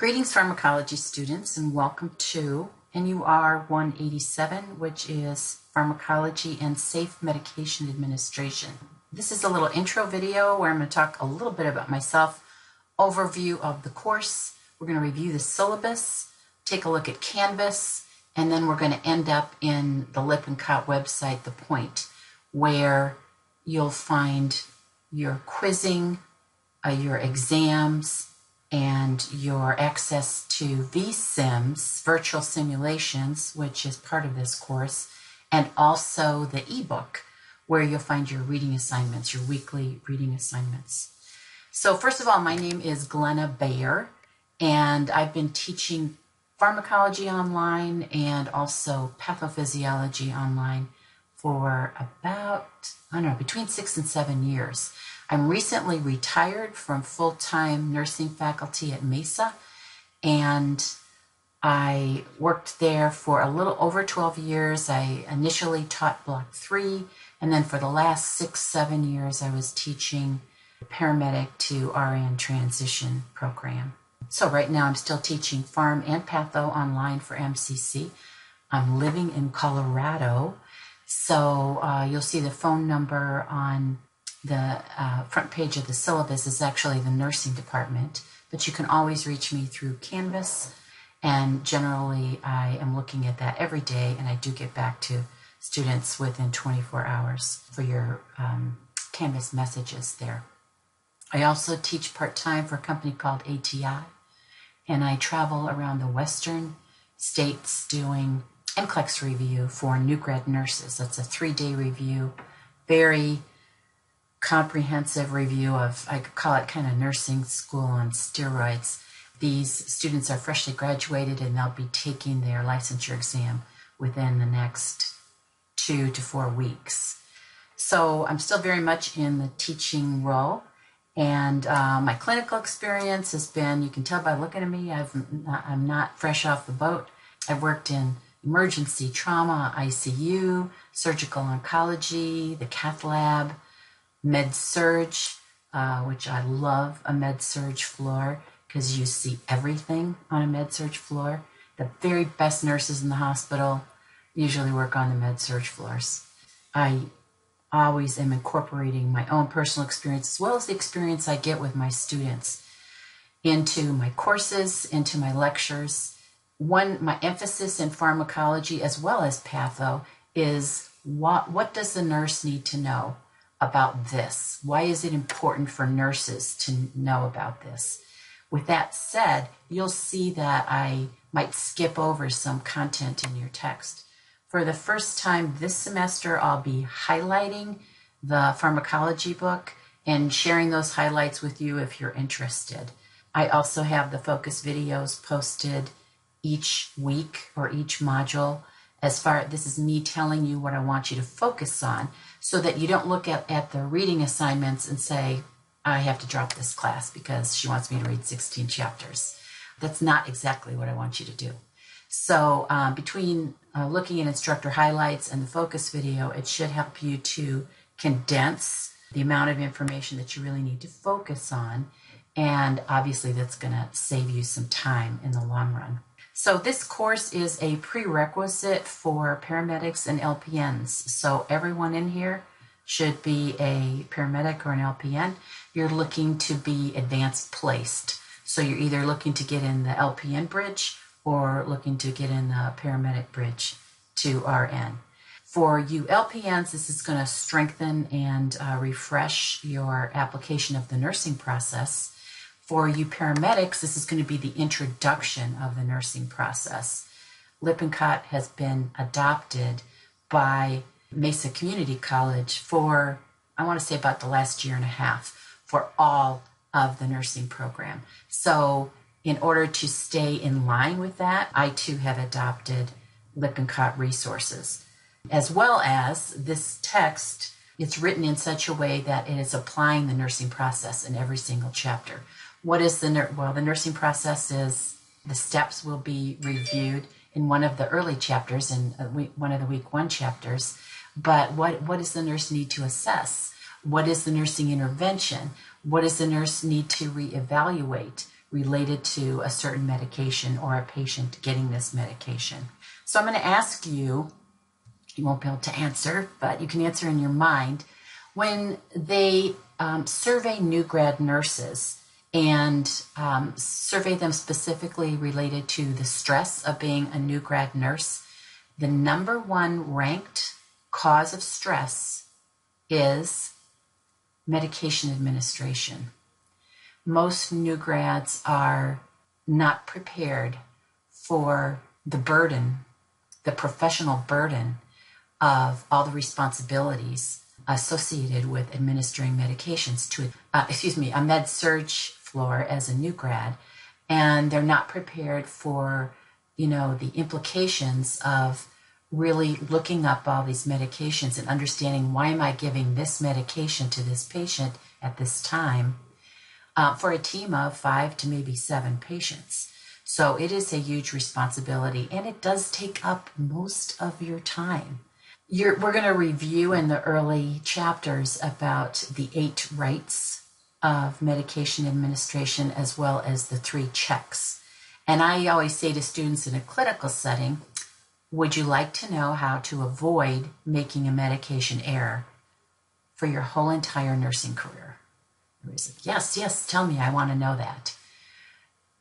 Greetings, pharmacology students, and welcome to NUR 187, which is Pharmacology and Safe Medication Administration. This is a little intro video where I'm going to talk a little bit about myself, overview of the course. We're going to review the syllabus, take a look at Canvas, and then we're going to end up in the Lippincott website, The Point, where you'll find your quizzing, your exams, and your access to vSims, virtual simulations, which is part of this course, and also the ebook, where you'll find your reading assignments, your weekly reading assignments. So first of all, my name is Glenna Bayer, and I've been teaching pharmacology online and also pathophysiology online for about, between 6 and 7 years. I'm recently retired from full-time nursing faculty at Mesa, and I worked there for a little over 12 years. I initially taught Block 3, and then for the last 6-7 years I was teaching paramedic to RN transition program. So right now I'm still teaching Pharm and Patho online for MCC. I'm living in Colorado, so you'll see the phone number on the front page of the syllabus is actually the nursing department, but you can always reach me through Canvas, and generally I am looking at that every day, and I do get back to students within 24 hours for your Canvas messages there. I also teach part-time for a company called ATI, and I travel around the western states doing NCLEX review for new grad nurses. That's a 3-day review, very comprehensive review of, I could call it kind of nursing school on steroids. These students are freshly graduated and they'll be taking their licensure exam within the next 2 to 4 weeks. So I'm still very much in the teaching role, and my clinical experience has been, you can tell by looking at me, I'm not fresh off the boat. I've worked in emergency trauma, ICU, surgical oncology, the cath lab, med-surg, which I love a med-surg floor because you see everything on a med-surg floor. The very best nurses in the hospital usually work on the med-surg floors. I always am incorporating my own personal experience as well as the experience I get with my students into my courses, into my lectures. My emphasis in pharmacology as well as patho is what does the nurse need to know about this? Why is it important for nurses to know about this? With that said, you'll see that I might skip over some content in your text. For the first time this semester, I'll be highlighting the pharmacology book and sharing those highlights with you if you're interested. I also have the focus videos posted each week or each module. This is me telling you what I want you to focus on so that you don't look at the reading assignments and say, I have to drop this class because she wants me to read 16 chapters. That's not exactly what I want you to do. So between looking at instructor highlights and the focus video, it should help you to condense the amount of information that you really need to focus on. And obviously that's going to save you some time in the long run. So this course is a prerequisite for paramedics and LPNs. So everyone in here should be a paramedic or an LPN. You're looking to be advanced placed. So you're either looking to get in the LPN bridge or looking to get in the paramedic bridge to RN. For you LPNs, this is going to strengthen and refresh your application of the nursing process. For you paramedics, this is going to be the introduction of the nursing process. Lippincott has been adopted by Mesa Community College for, I want to say, about the last year and a half for all of the nursing program. So in order to stay in line with that, I too have adopted Lippincott resources. As well as this text, it's written in such a way that it is applying the nursing process in every single chapter. What is the nursing process is the steps will be reviewed in one of the early chapters, in one of the week 1 chapters. But what does the nurse need to assess? What is the nursing intervention? What does the nurse need to reevaluate? related to a certain medication or a patient getting this medication. So I'm going to ask you, you won't be able to answer, but you can answer in your mind. When they survey new grad nurses and survey them specifically related to the stress of being a new grad nurse, the number one ranked cause of stress is medication administration. Most new grads are not prepared for the burden, the professional burden of all the responsibilities associated with administering medications to a med-surg floor as a new grad, and they're not prepared for, the implications of really looking up all these medications and understanding, why am I giving this medication to this patient at this time for a team of 5 to maybe 7 patients. So it is a huge responsibility, and it does take up most of your time. We're going to review in the early chapters about the 8 rights of medication administration, as well as the 3 checks. And I always say to students in a clinical setting, would you like to know how to avoid making a medication error for your whole entire nursing career? Everybody's like, yes, tell me, I want to know that.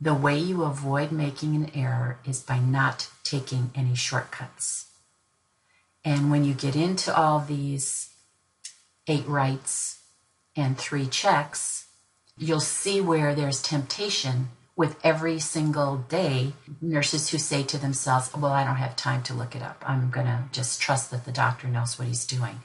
The way you avoid making an error is by not taking any shortcuts. And when you get into all these 8 rights and 3 checks, you'll see where there's temptation with every single day. Nurses who say to themselves, well, I don't have time to look it up. I'm going to just trust that the doctor knows what he's doing.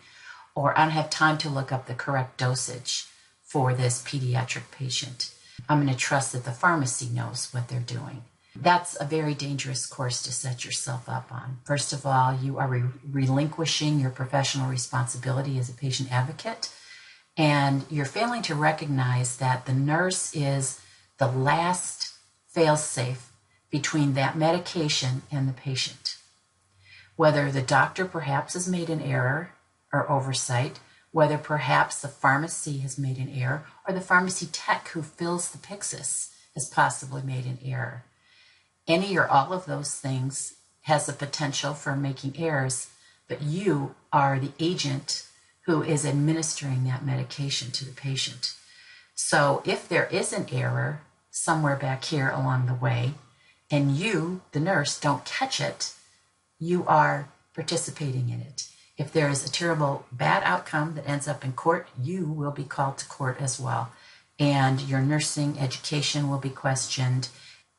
Or I don't have time to look up the correct dosage for this pediatric patient. I'm going to trust that the pharmacy knows what they're doing. That's a very dangerous course to set yourself up on. First of all, you are relinquishing your professional responsibility as a patient advocate, and you're failing to recognize that the nurse is the last fail-safe between that medication and the patient. Whether the doctor perhaps has made an error or oversight, whether perhaps the pharmacy has made an error, or the pharmacy tech who fills the Pyxis has possibly made an error. Any or all of those things has the potential for making errors, but you are the agent who is administering that medication to the patient. So if there is an error somewhere back here along the way, and you, the nurse, don't catch it, you are participating in it. If there is a terrible bad outcome that ends up in court, you will be called to court as well. And your nursing education will be questioned.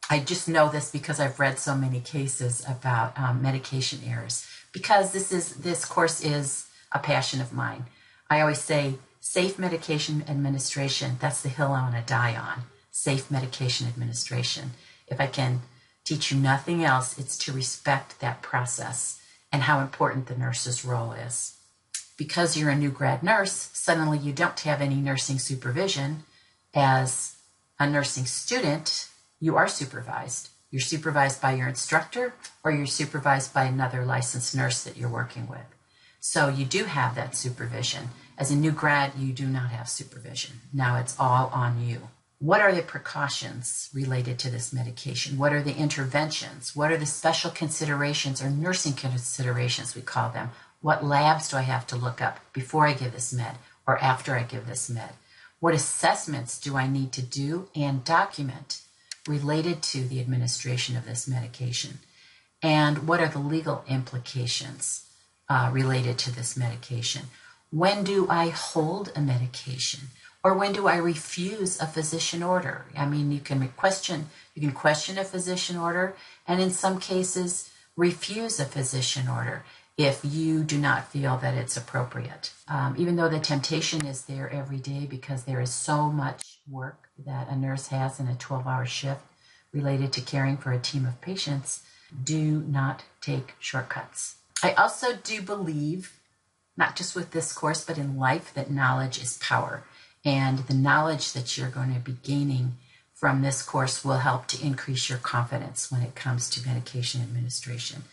I just know this because I've read so many cases about medication errors, because this course is a passion of mine. I always say, safe medication administration, that's the hill I want to die on. Safe medication administration. If I can teach you nothing else, it's to respect that process and how important the nurse's role is. Because you're a new grad nurse, suddenly you don't have any nursing supervision. As a nursing student, you are supervised. You're supervised by your instructor, or you're supervised by another licensed nurse that you're working with. So you do have that supervision. As a new grad, you do not have supervision. Now it's all on you. What are the precautions related to this medication? What are the interventions? What are the special considerations, or nursing considerations we call them? What labs do I have to look up before I give this med or after I give this med? What assessments do I need to do and document related to the administration of this medication? And what are the legal implications related to this medication? When do I hold a medication? Or when do I refuse a physician order? I mean, you can question a physician order, and in some cases refuse a physician order if you do not feel that it's appropriate. Even though the temptation is there every day, because there is so much work that a nurse has in a 12-hour shift related to caring for a team of patients, do not take shortcuts. I also do believe, not just with this course, but in life, that knowledge is power. And the knowledge that you're going to be gaining from this course will help to increase your confidence when it comes to medication administration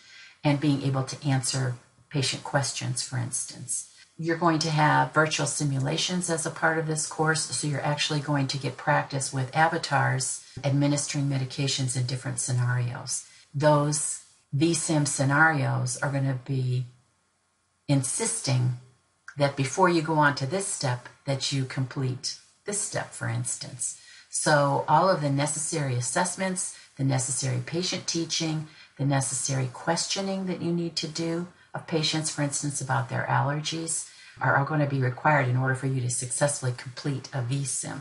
and being able to answer patient questions, for instance. You're going to have virtual simulations as a part of this course, so you're actually going to get practice with avatars administering medications in different scenarios. Those vSim scenarios are going to be insisting that before you go on to this step, that you complete this step, for instance. So all of the necessary assessments, the necessary patient teaching, the necessary questioning that you need to do of patients, for instance, about their allergies, are going to be required in order for you to successfully complete a vSim.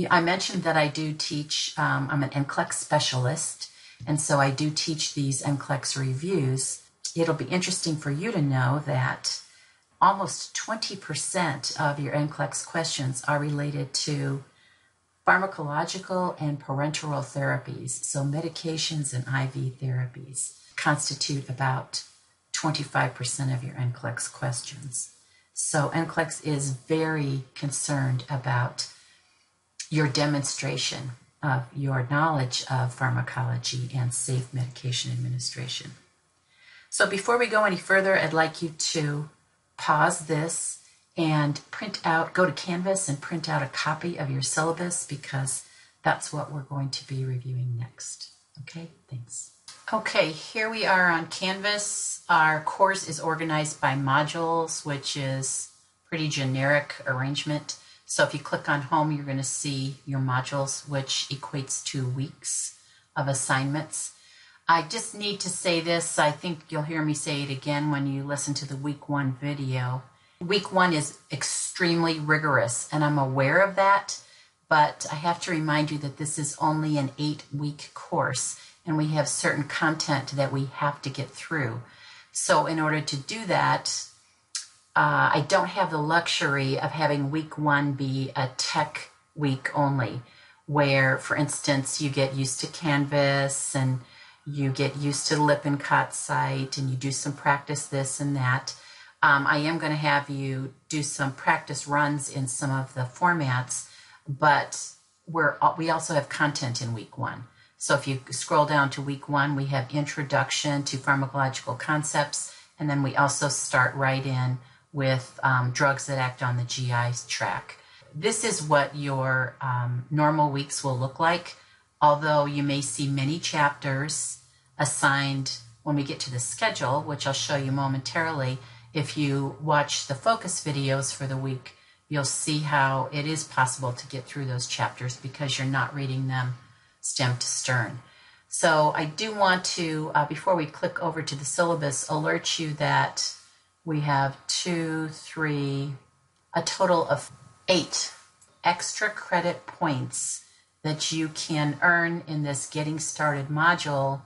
I mentioned that I do teach, I'm an NCLEX specialist, and so I do teach these NCLEX reviews. It'll be interesting for you to know that almost 20% of your NCLEX questions are related to pharmacological and parenteral therapies. So medications and IV therapies constitute about 25% of your NCLEX questions. So NCLEX is very concerned about your demonstration of your knowledge of pharmacology and safe medication administration. So before we go any further, I'd like you to pause this and go to Canvas and print out a copy of your syllabus, because that's what we're going to be reviewing next. Okay, thanks. Okay, here we are on Canvas. Our course is organized by modules, which is pretty generic arrangement. So if you click on home, you're going to see your modules, which equates to weeks of assignments. I just need to say this. I think you'll hear me say it again when you listen to the week 1 video. Week 1 is extremely rigorous, and I'm aware of that, but I have to remind you that this is only an 8-week course, and we have certain content that we have to get through. So in order to do that, I don't have the luxury of having week 1 be a tech week only, where, for instance, you get used to Canvas and you get used to the Lippincott site and you do some practice this and that. I am going to have you do some practice runs in some of the formats, but we also have content in week 1. So if you scroll down to week 1, we have Introduction to Pharmacological Concepts, and then we also start right in with drugs that act on the GI tract. This is what your normal weeks will look like, although you may see many chapters assigned when we get to the schedule, which I'll show you momentarily. If you watch the focus videos for the week, you'll see how it is possible to get through those chapters because you're not reading them stem to stern. So I do want to, before we click over to the syllabus, alert you that we have a total of 8 extra credit points that you can earn in this Getting Started module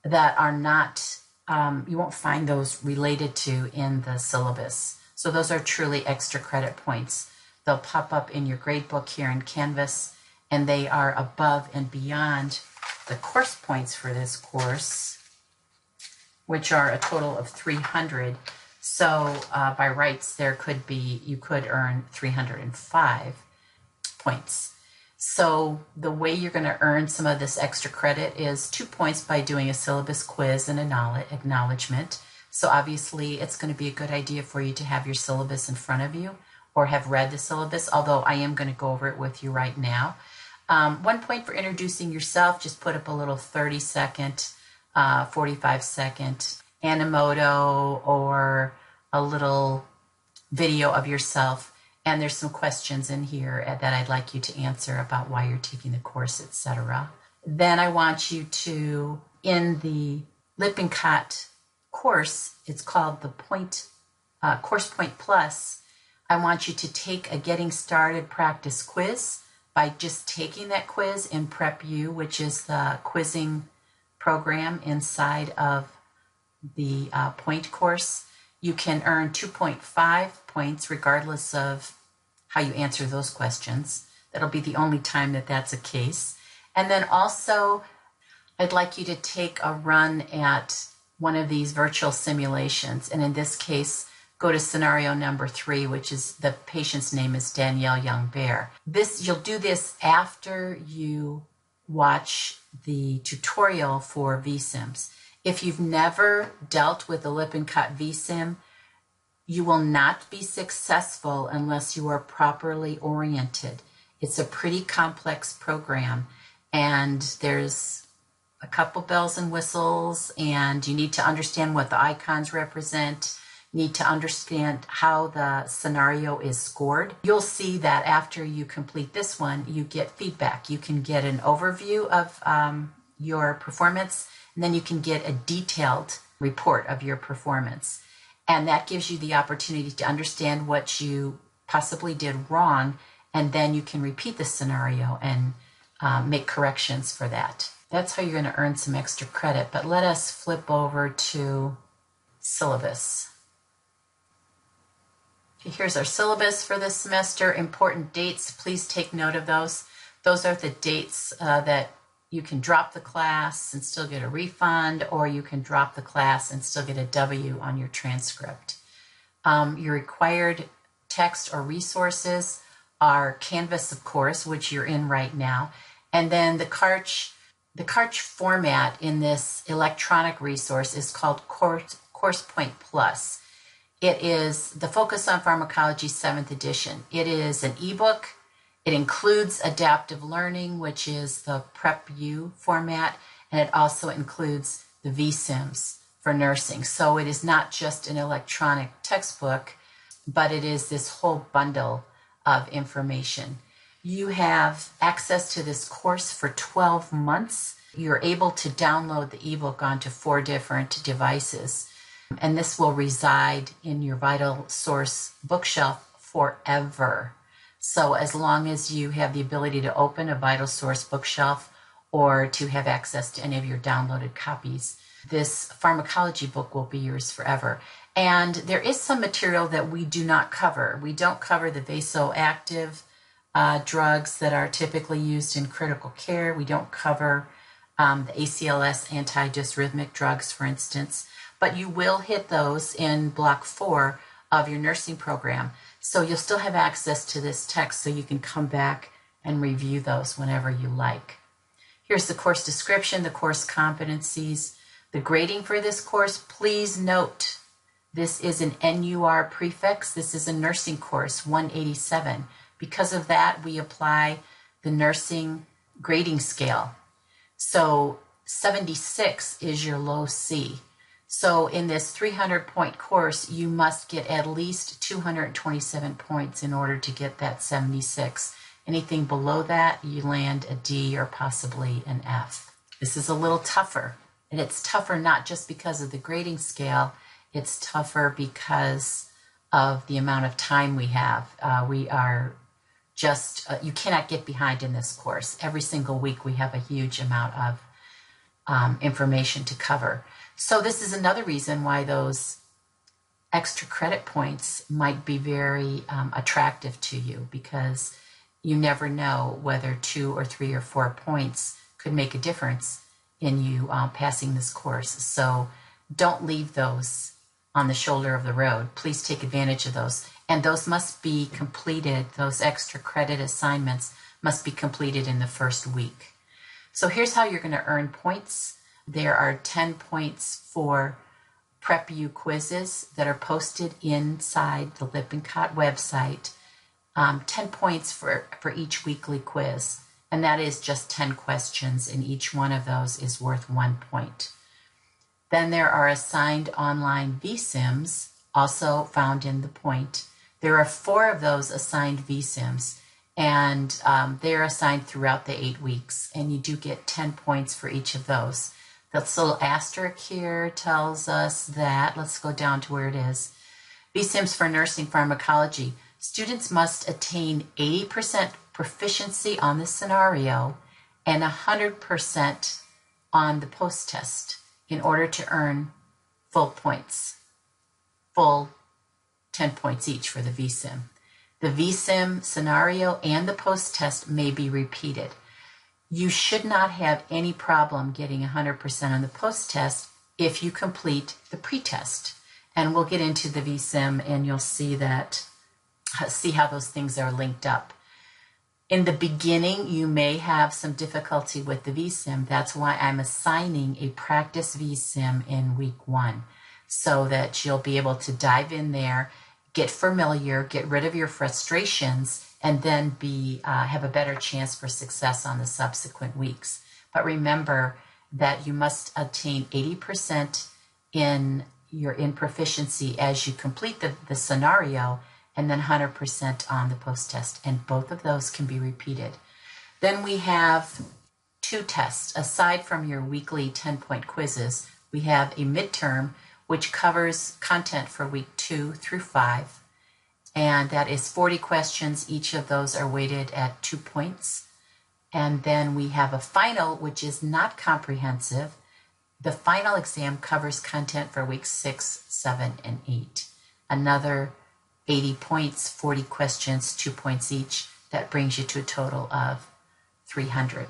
that are not, you won't find those related to in the syllabus. So those are truly extra credit points. They'll pop up in your gradebook here in Canvas, and they are above and beyond the course points for this course, which are a total of 300. So by rights, you could earn 305 points. So the way you're going to earn some of this extra credit is 2 points by doing a syllabus quiz and acknowledgement. So obviously it's going to be a good idea for you to have your syllabus in front of you or have read the syllabus, although I am going to go over it with you right now. 1 point for introducing yourself. Just put up a little 30-second, 45-second Animoto or a little video of yourself. And there's some questions in here that I'd like you to answer about why you're taking the course, etc. Then I want you to, in the Lippincott course, it's called the Course Point Plus, I want you to take a Getting Started practice quiz. By just taking that quiz in Prep U, which is the quizzing program inside of the Point course, you can earn 2.5 points regardless of how you answer those questions. That'll be the only time that that's a case. And then also, I'd like you to take a run at one of these virtual simulations. And in this case, go to scenario number 3, which is the patient's name is Danielle Young-Bear. You'll do this after you watch the tutorial for vSims. If you've never dealt with the Lippincott vSim, You will not be successful unless you are properly oriented. It's a pretty complex program, and there's a couple bells and whistles, and you need to understand what the icons represent, need to understand how the scenario is scored. You'll see that after you complete this one, you get feedback. You can get an overview of your performance, and then you can get a detailed report of your performance. And that gives you the opportunity to understand what you possibly did wrong, and then you can repeat the scenario and make corrections for that. That's how you're going to earn some extra credit. But let us flip over to syllabus. Okay, here's our syllabus for this semester. Important dates, please take note of those. Those are the dates that you can drop the class and still get a refund, or you can drop the class and still get a W on your transcript. Your required text or resources are Canvas, of course, which you're in right now, and then the Karch format in this electronic resource is called Course Point Plus. It is the Focus on Pharmacology 7th edition. It is an ebook. It includes adaptive learning, which is the PrepU format, and it also includes the VSIMs for nursing. So it is not just an electronic textbook, but it is this whole bundle of information. You have access to this course for 12 months. You're able to download the ebook onto 4 different devices, and this will reside in your Vital Source bookshelf forever. So as long as you have the ability to open a Vital Source bookshelf or to have access to any of your downloaded copies, this pharmacology book will be yours forever. And there is some material that we do not cover. We don't cover the vasoactive drugs that are typically used in critical care. We don't cover the ACLS antidysrhythmic drugs, for instance, but you will hit those in Block 4 of your nursing program. So you'll still have access to this text, so you can come back and review those whenever you like. Here's the course description, the course competencies, the grading for this course. Please note, this is an NUR prefix. This is a nursing course, 187. Because of that, we apply the nursing grading scale. So 76 is your low C. So in this 300-point course, you must get at least 227 points in order to get that 76. Anything below that, you land a D or possibly an F. This is a little tougher, and it's tougher not just because of the grading scale, it's tougher because of the amount of time we have. We are just, you cannot get behind in this course. Every single week we have a huge amount of information to cover. So this is another reason why those extra credit points might be very attractive to you, because you never know whether 2 or 3 or 4 points could make a difference in you passing this course. So don't leave those on the shoulder of the road. Please take advantage of those. And those must be completed, those extra credit assignments must be completed in the first week. So here's how you're going to earn points. There are 10 points for PrepU quizzes that are posted inside the Lippincott website. 10 points for each weekly quiz, and that is just 10 questions, and each one of those is worth 1 point. Then there are assigned online VSIMs, also found in the point. There are 4 of those assigned VSIMs, and they're assigned throughout the 8 weeks, and you do get 10 points for each of those. This little asterisk here tells us that, let's go down to where it is, VSIMs for nursing pharmacology. Students must attain 80% proficiency on the scenario and 100% on the post-test in order to earn full points, full 10 points each for the VSIM. The VSIM scenario and the post-test may be repeated. You should not have any problem getting 100% on the post-test if you complete the pre-test. And we'll get into the VSIM and you'll see how those things are linked up. In the beginning, you may have some difficulty with the VSIM. That's why I'm assigning a practice VSIM in week 1. so that you'll be able to dive in there, get familiar, get rid of your frustrations, and then have a better chance for success on the subsequent weeks. But remember that you must attain 80% in proficiency as you complete the scenario, and then 100% on the post-test, and both of those can be repeated. Then we have 2 tests. Aside from your weekly 10-point quizzes, we have a midterm which covers content for week 2 through 5, and that is 40 questions. Each of those are weighted at 2 points. And then we have a final, which is not comprehensive. The final exam covers content for weeks 6, 7, and 8. Another 80 points, 40 questions, 2 points each. That brings you to a total of 300.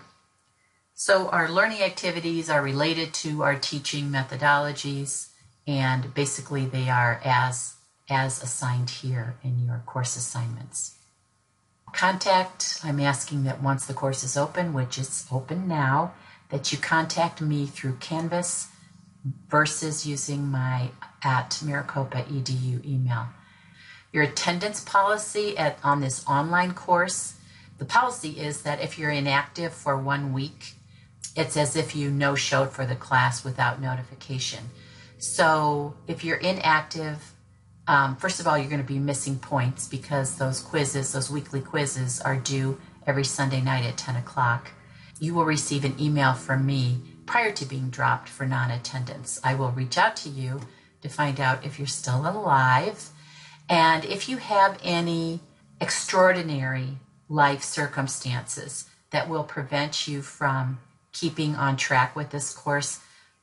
So our learning activities are related to our teaching methodologies, and basically they are as assigned here in your course assignments. Contact, I'm asking that once the course is open, which is open now, that you contact me through Canvas versus using my @maricopa.edu email. Your attendance policy on this online course, the policy is that if you're inactive for 1 week, it's as if you no-showed for the class without notification. So if you're inactive, first of all, you're going to be missing points because those weekly quizzes are due every Sunday night at 10 o'clock. You will receive an email from me prior to being dropped for non-attendance. I will reach out to you to find out if you're still alive, and if you have any extraordinary life circumstances that will prevent you from keeping on track with this course,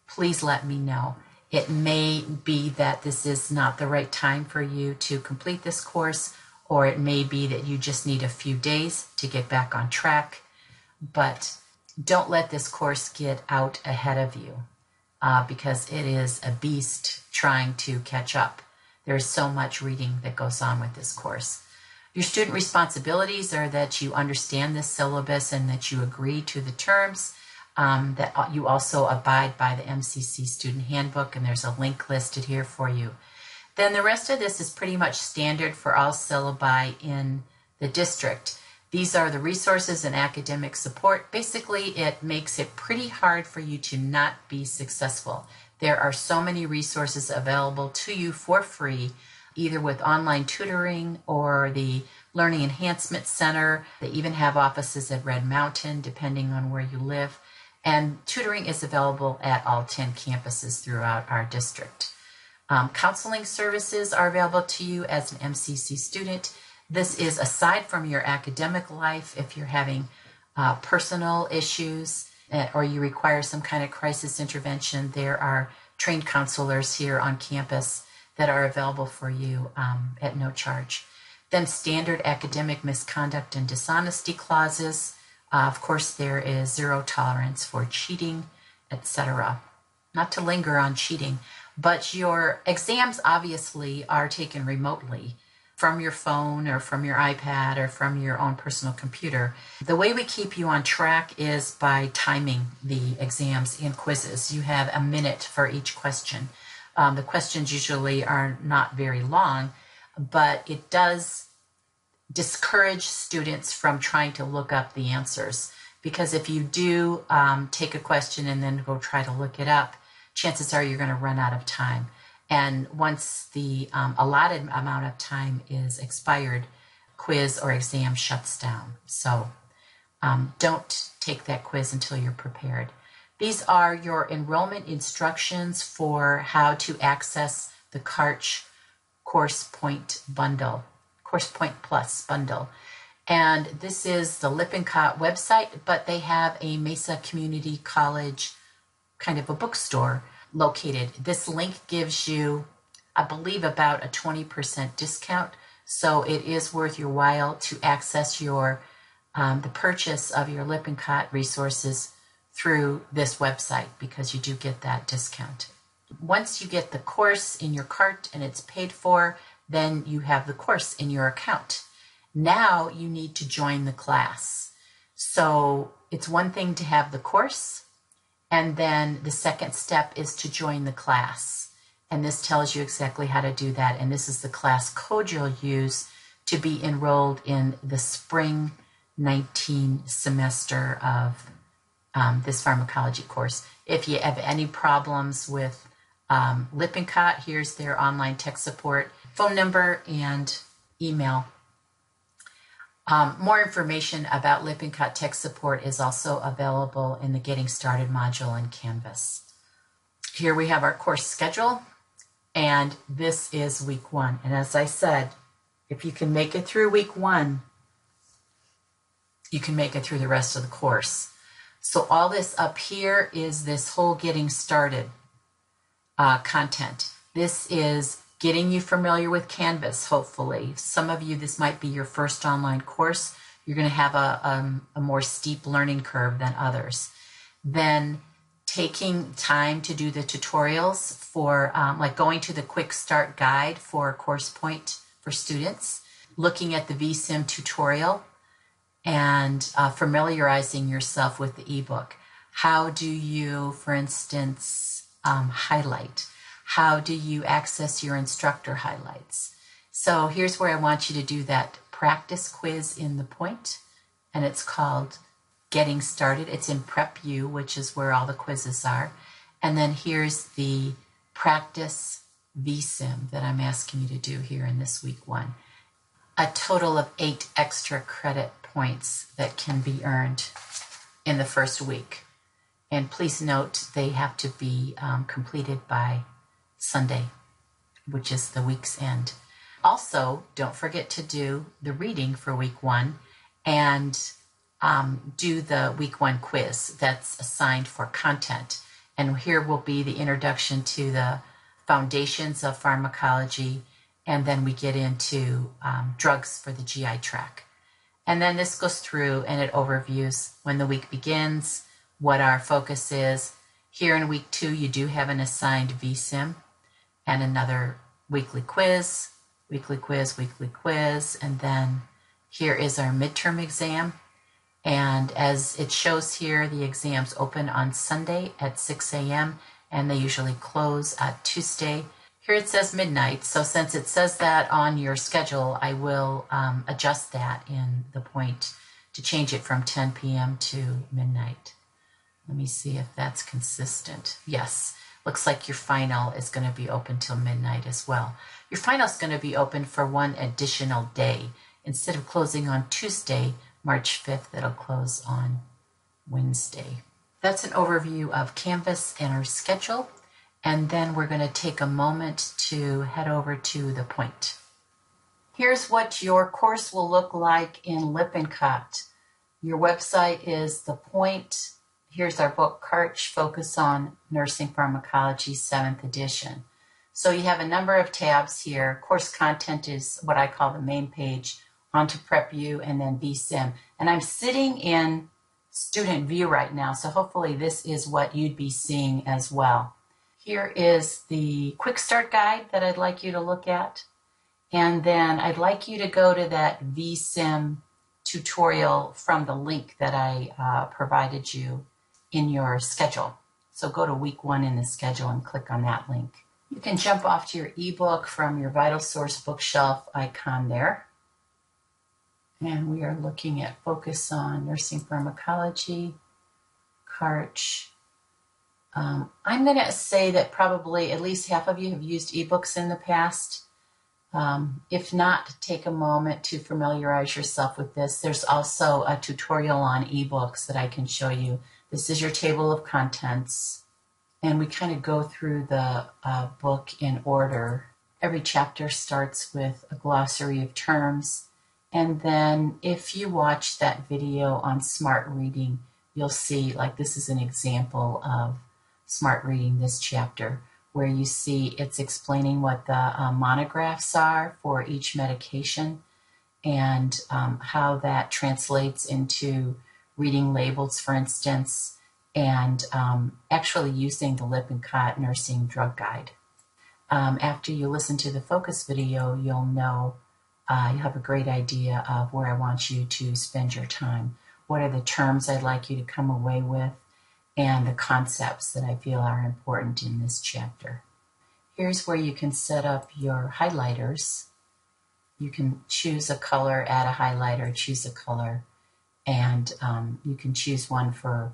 please let me know. It may be that this is not the right time for you to complete this course, or it may be that you just need a few days to get back on track. But don't let this course get out ahead of you because it is a beast trying to catch up. There's so much reading that goes on with this course. Your student responsibilities are that you understand this syllabus and that you agree to the terms, that you also abide by the MCC student handbook, and there's a link listed here for you. Then the rest of this is pretty much standard for all syllabi in the district. These are the resources and academic support. Basically, it makes it pretty hard for you to not be successful. There are so many resources available to you for free, either with online tutoring or the Learning Enhancement Center. They even have offices at Red Mountain, depending on where you live. And tutoring is available at all 10 campuses throughout our district. Counseling services are available to you as an MCC student. This is aside from your academic life. If you're having personal issues or you require some kind of crisis intervention, there are trained counselors here on campus that are available for you at no charge. Then standard academic misconduct and dishonesty clauses. Of course, there is zero tolerance for cheating, etc. Not to linger on cheating, but your exams obviously are taken remotely from your phone or from your iPad or from your own personal computer. The way we keep you on track is by timing the exams and quizzes. You have a minute for each question. The questions usually are not very long, but it does discourage students from trying to look up the answers, because if you do take a question and then go try to look it up, chances are you're going to run out of time. And once the allotted amount of time is expired, quiz or exam shuts down. So don't take that quiz until you're prepared. These are your enrollment instructions for how to access the CARCH Course Point Bundle, Course Point Plus Bundle. And this is the Lippincott website, but they have a Mesa Community College kind of a bookstore located. This link gives you, I believe, about a 20% discount. So it is worth your while to access your the purchase of your Lippincott resources through this website, because you do get that discount. Once you get the course in your cart and it's paid for, then you have the course in your account. Now you need to join the class. So it's one thing to have the course, and then the second step is to join the class. and this tells you exactly how to do that. And this is the class code you'll use to be enrolled in the spring 19 semester of this pharmacology course. If you have any problems with Lippincott, here's their online tech support phone number and email. More information about Lippincott tech support is also available in the Getting Started module in Canvas. Here we have our course schedule, and this is week 1. And as I said, if you can make it through week 1, you can make it through the rest of the course. So all this up here is this whole getting started content. This is getting you familiar with Canvas, hopefully. Some of you, this might be your first online course. You're going to have a more steep learning curve than others. Then taking time to do the tutorials for like going to the quick start guide for Course Point for students, looking at the VSIM tutorial, and familiarizing yourself with the ebook. How do you, for instance, highlight? How do you access your instructor highlights? So here's where I want you to do that practice quiz in the point, and it's called Getting Started. It's in Prep U, which is where all the quizzes are. And then here's the practice VSIM that I'm asking you to do here in this week 1. A total of 8 extra credit points that can be earned in the first week. And please note they have to be completed by Sunday, which is the week's end. Also, don't forget to do the reading for week 1 and do the week 1 quiz that's assigned for content. And here will be the introduction to the foundations of pharmacology, and then we get into drugs for the GI tract. And then this goes through and it overviews when the week begins, what our focus is. Here in week 2, you do have an assigned VSIM and another weekly quiz, and then here is our midterm exam. And as it shows here, the exams open on Sunday at 6 a.m. and they usually close at Tuesday. Here it says midnight, so since it says that on your schedule, I will adjust that in the point to change it from 10 p.m. to midnight. Let me see if that's consistent. Yes, looks like your final is going to be open till midnight as well. Your final is going to be open for 1 additional day. Instead of closing on Tuesday, March 5th, it'll close on Wednesday. That's an overview of Canvas and our schedule. And then we're going to take a moment to head over to the point. Here's what your course will look like in Lippincott. Your website is the point. Here's our book, Karch, Focus on Nursing Pharmacology, 7th edition. So you have a number of tabs here. Course content is what I call the main page, onto Prep U, and then VSIM. And I'm sitting in student view right now, so hopefully this is what you'd be seeing as well. Here is the quick start guide that I'd like you to look at. And then I'd like you to go to that VSIM tutorial from the link that I provided you in your schedule. So go to week 1 in the schedule and click on that link. You can jump off to your ebook from your Vital Source bookshelf icon there. And we are looking at Focus on Nursing Pharmacology, Karch. I'm going to say that probably at least half of you have used ebooks in the past. If not, take a moment to familiarize yourself with this. There's also a tutorial on ebooks that I can show you. This is your table of contents, and we kind of go through the book in order. Every chapter starts with a glossary of terms, and then if you watch that video on smart reading, you'll see, like, this is an example of smart reading, this chapter, where you see it's explaining what the monographs are for each medication and how that translates into reading labels, for instance, and actually using the Lippincott Nursing Drug Guide. After you listen to the focus video, you'll know, you have a great idea of where I want you to spend your time. What are the terms I'd like you to come away with, and the concepts that I feel are important in this chapter. Here's where you can set up your highlighters. You can choose a color, add a highlighter, choose a color, and you can choose one for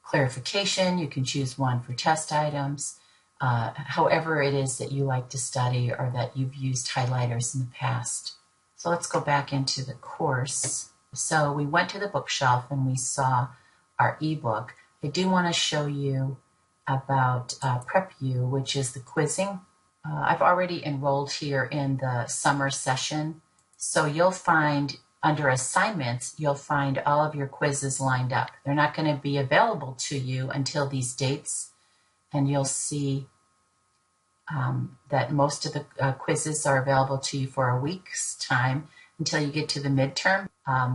clarification. You can choose one for test items. However it is that you like to study or that you've used highlighters in the past. So let's go back into the course. So we went to the bookshelf and we saw our ebook. I do want to show you about PrepU, which is the quizzing. I've already enrolled here in the summer session. So you'll find under assignments, you'll find all of your quizzes lined up. They're not going to be available to you until these dates, and you'll see that most of the quizzes are available to you for a week's time until you get to the midterm.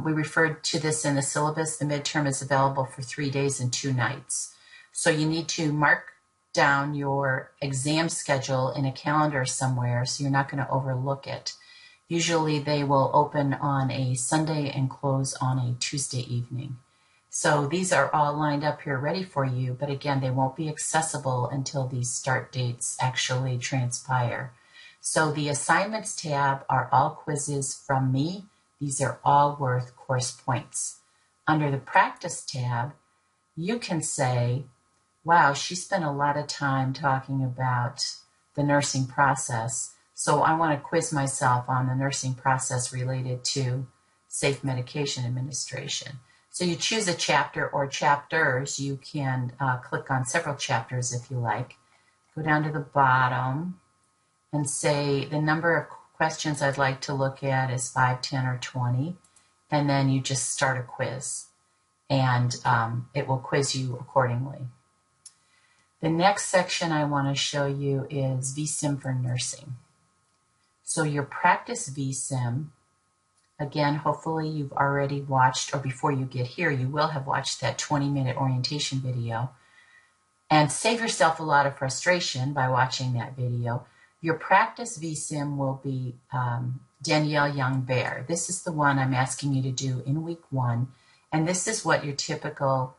We referred to this in the syllabus. The midterm is available for 3 days and 2 nights. So you need to mark down your exam schedule in a calendar somewhere so you're not going to overlook it. Usually they will open on a Sunday and close on a Tuesday evening. So these are all lined up here ready for you, but again, they won't be accessible until these start dates actually transpire. So the assignments tab are all quizzes from me. These are all worth course points. Under the practice tab, you can say, wow, she spent a lot of time talking about the nursing process. So I want to quiz myself on the nursing process related to safe medication administration. So you choose a chapter or chapters. You can click on several chapters if you like. Go down to the bottom and say the number of questions I'd like to look at is 5, 10, or 20. And then you just start a quiz. And it will quiz you accordingly. The next section I want to show you is vSim for nursing. So your practice vSim, again, hopefully you've already watched, or before you get here, you will have watched that 20-minute orientation video. And save yourself a lot of frustration by watching that video. Your practice vSim will be Danielle Young-Bear. This is the one I'm asking you to do in week 1. And this is what your typical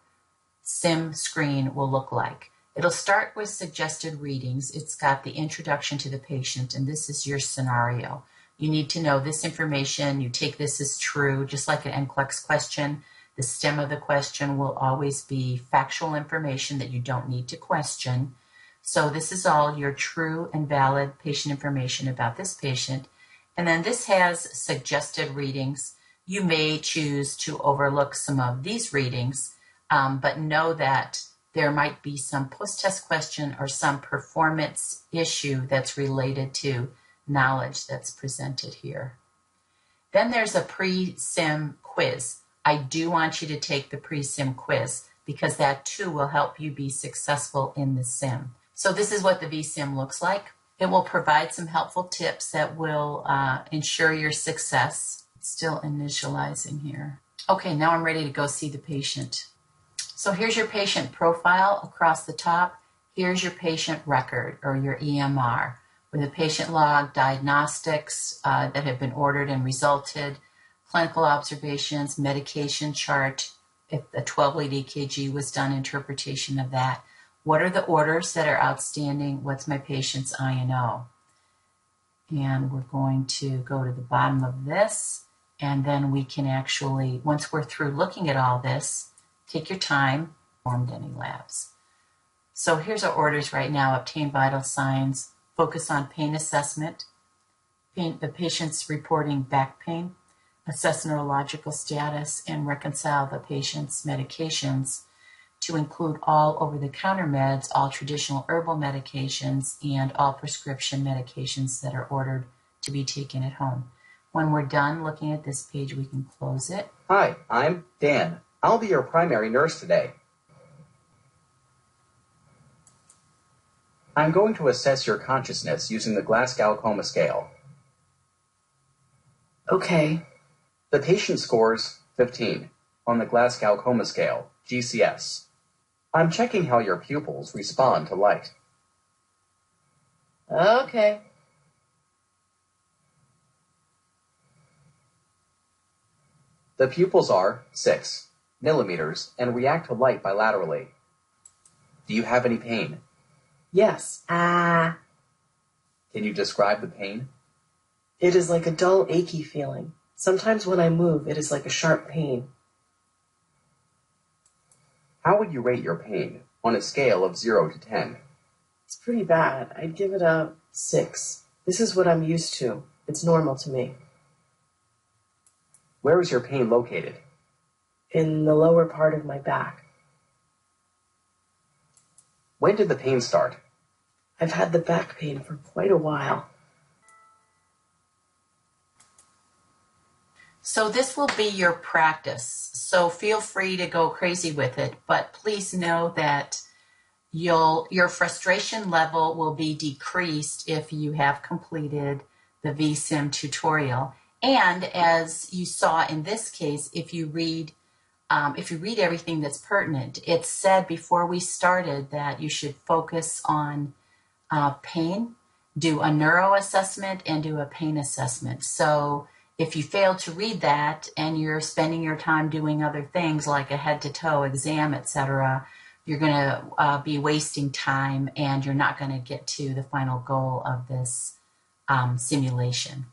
sim screen will look like. It'll start with suggested readings. It's got the introduction to the patient, and this is your scenario. You need to know this information. You take this as true, just like an NCLEX question. The stem of the question will always be factual information that you don't need to question. So this is all your true and valid patient information about this patient. And then this has suggested readings. You may choose to overlook some of these readings, but know that there might be some post-test question or some performance issue that's related to knowledge that's presented here. Then there's a pre-sim quiz. I do want you to take the pre-sim quiz because that too will help you be successful in the sim. So this is what the vSim looks like. It will provide some helpful tips that will ensure your success. It's still initializing here. Okay, now I'm ready to go see the patient. So here's your patient profile across the top. Here's your patient record, or your EMR, with a patient log, diagnostics that have been ordered and resulted, clinical observations, medication chart, if a 12-lead EKG was done, interpretation of that. What are the orders that are outstanding? What's my patient's INO? And we're going to go to the bottom of this, and then we can actually, once we're through looking at all this, take your time, performed any labs. So here's our orders right now. Obtain vital signs, focus on pain assessment, the patient's reporting back pain, assess neurological status, and reconcile the patient's medications to include all over-the-counter meds, all traditional herbal medications, and all prescription medications that are ordered to be taken at home. When we're done looking at this page, we can close it. Hi, I'm Dan. I'll be your primary nurse today. I'm going to assess your consciousness using the Glasgow Coma Scale. Okay. The patient scores 15 on the Glasgow Coma Scale, GCS. I'm checking how your pupils respond to light. Okay. The pupils are 6 millimeters and react to light bilaterally. Do you have any pain? Yes. Can you describe the pain? It is like a dull, achy feeling. Sometimes when I move, it is like a sharp pain. How would you rate your pain on a scale of 0 to 10? It's pretty bad. I'd give it a 6. This is what I'm used to. It's normal to me. Where is your pain located? In the lower part of my back. When did the pain start? I've had the back pain for quite a while. So this will be your practice. So feel free to go crazy with it, but please know that your frustration level will be decreased if you have completed the VSIM tutorial. And as you saw in this case, if you read everything that's pertinent, it said before we started that you should focus on pain, do a neuro assessment, and do a pain assessment. So if you fail to read that and you're spending your time doing other things like a head-to-toe exam, etc., you're going to be wasting time and you're not going to get to the final goal of this simulation.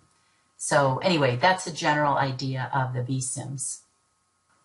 So anyway, that's a general idea of the VSIMs.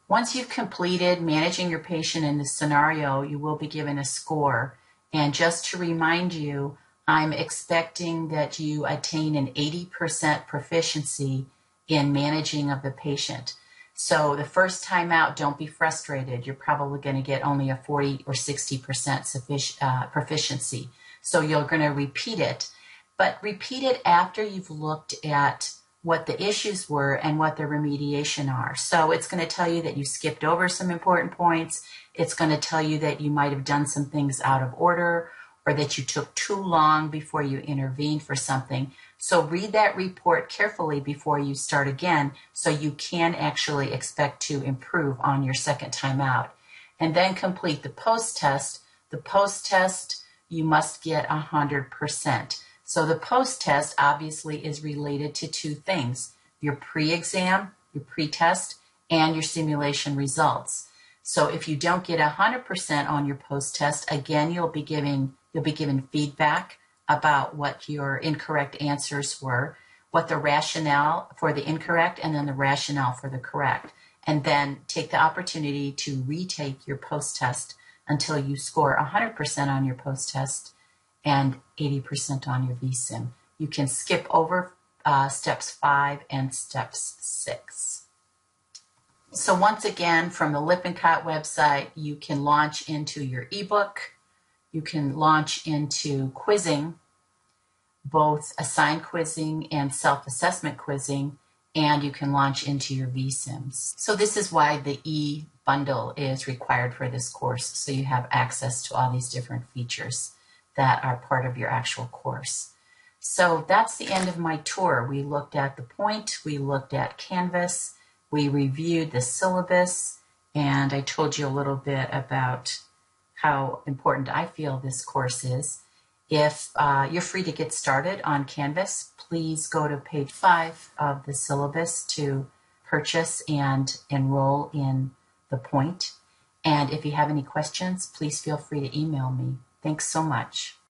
Once you've completed managing your patient in this scenario, you will be given a score. And just to remind you, I'm expecting that you attain an 80% proficiency in managing of the patient. So the first time out, don't be frustrated. You're probably going to get only a 40 or 60% proficiency. So you're going to repeat it, but repeat it after you've looked at what the issues were and what the remediation are. So it's going to tell you that you skipped over some important points. It's going to tell you that you might have done some things out of order or that you took too long before you intervened for something. So read that report carefully before you start again so you can actually expect to improve on your second time out. And then complete the post-test. The post-test, you must get 100%. So the post-test obviously is related to two things: your pre-exam, your pre-test, and your simulation results. So if you don't get 100% on your post-test, again, you'll be given feedback about what your incorrect answers were, what the rationale for the incorrect, and then the rationale for the correct. And then take the opportunity to retake your post-test until you score 100% on your post-test and 80% on your VSIM. You can skip over steps 5 and steps 6. So once again, from the Lippincott website, you can launch into your ebook. You can launch into quizzing, both assigned quizzing and self-assessment quizzing, and you can launch into your VSIMs. So this is why the e-bundle is required for this course, so you have access to all these different features that are part of your actual course. So that's the end of my tour. We looked at the point, we looked at Canvas, we reviewed the syllabus, and I told you a little bit about how important I feel this course is. If you're free to get started on Canvas, please go to page 5 of the syllabus to purchase and enroll in the point. And if you have any questions, please feel free to email me. Thanks so much.